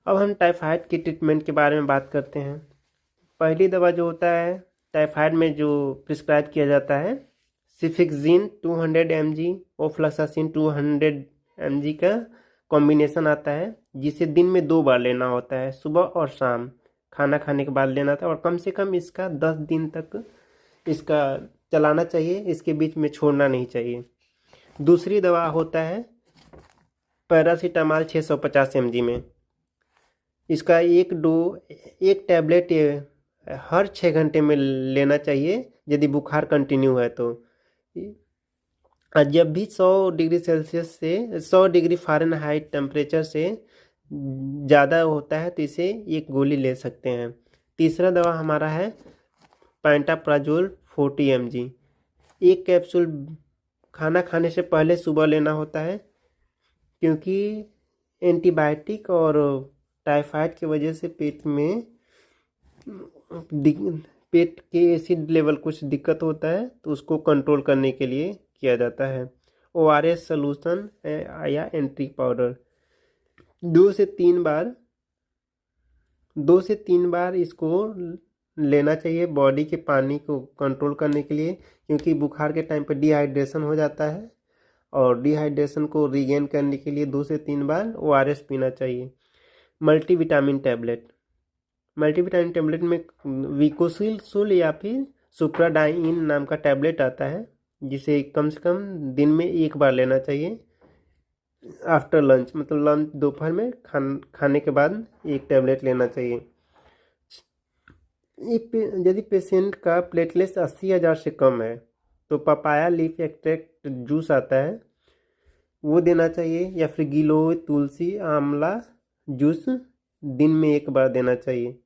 अब हम टाइफाइड की ट्रीटमेंट के बारे में बात करते हैं। पहली दवा जो होता है टाइफाइड में जो प्रिस्क्राइब किया जाता है, सिफिक्सिन 200 mg, ओफ्लासासिन 200 mg का कॉम्बिनेशन आता है, जिसे दिन में 2 बार लेना होता है, सुबह और शाम खाना खाने के बाद लेना था, और कम से कम इसका 10 दिन तक इसका चलाना चाहिए, इसके बीच में छोड़ना नहीं चाहिए। दूसरी दवा होता है पैरासीटामॉल 650 mg में। इसका एक टैबलेट हर 6 घंटे में लेना चाहिए यदि बुखार कंटिन्यू है तो। और जब भी 100 डिग्री सेल्सियस से 100 डिग्री फ़ारेनहाइट टेम्परेचर से ज़्यादा होता है तो इसे एक गोली ले सकते हैं। तीसरा दवा हमारा है पेंटाप्राजोल 40 mg। एक कैप्सूल खाना खाने से पहले सुबह लेना होता है, क्योंकि एंटीबायोटिक और टाइफाइड की वजह से पेट के एसिड लेवल कुछ दिक्कत होता है, तो उसको कंट्रोल करने के लिए किया जाता है। ORS सॉल्यूशन या एंट्री पाउडर 2 से 3 बार इसको लेना चाहिए बॉडी के पानी को कंट्रोल करने के लिए, क्योंकि बुखार के टाइम पर डिहाइड्रेशन हो जाता है, और डिहाइड्रेशन को रीगेन करने के लिए 2 से 3 बार ORS पीना चाहिए। मल्टीविटामिन टैबलेट में विकोसिल या फिर सुप्राडाइन नाम का टैबलेट आता है, जिसे कम से कम दिन में 1 बार लेना चाहिए आफ्टर लंच, मतलब लंच दोपहर में खाने के बाद एक टैबलेट लेना चाहिए। यदि पेशेंट का प्लेटलेट्स 80,000 से कम है तो पपाया लीफ एक्सट्रैक्ट जूस आता है, वो देना चाहिए, या फिर गिलोय तुलसी आंवला जूस दिन में 1 बार देना चाहिए।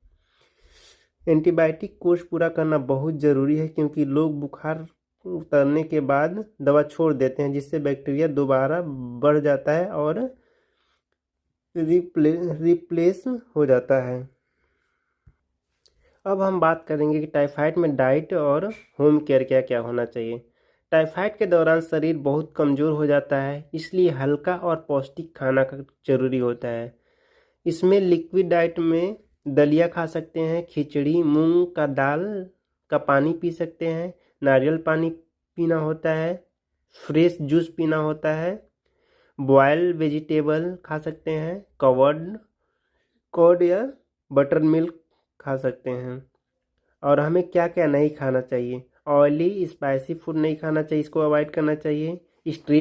एंटीबायोटिक कोर्स पूरा करना बहुत ज़रूरी है, क्योंकि लोग बुखार उतरने के बाद दवा छोड़ देते हैं, जिससे बैक्टीरिया दोबारा बढ़ जाता है और रिप्लेस हो जाता है। अब हम बात करेंगे कि टाइफाइड में डाइट और होम केयर क्या क्या होना चाहिए। टाइफाइड के दौरान शरीर बहुत कमज़ोर हो जाता है, इसलिए हल्का और पौष्टिक खाना जरूरी होता है। इसमें लिक्विड डाइट में दलिया खा सकते हैं, खिचड़ी, मूंग का दाल का पानी पी सकते हैं, नारियल पानी पीना होता है, फ्रेश जूस पीना होता है, बॉयल वेजिटेबल खा सकते हैं, कर्ड या बटर मिल्क खा सकते हैं। और हमें क्या क्या नहीं खाना चाहिए, ऑयली स्पाइसी फूड नहीं खाना चाहिए, इसको अवॉइड करना चाहिए।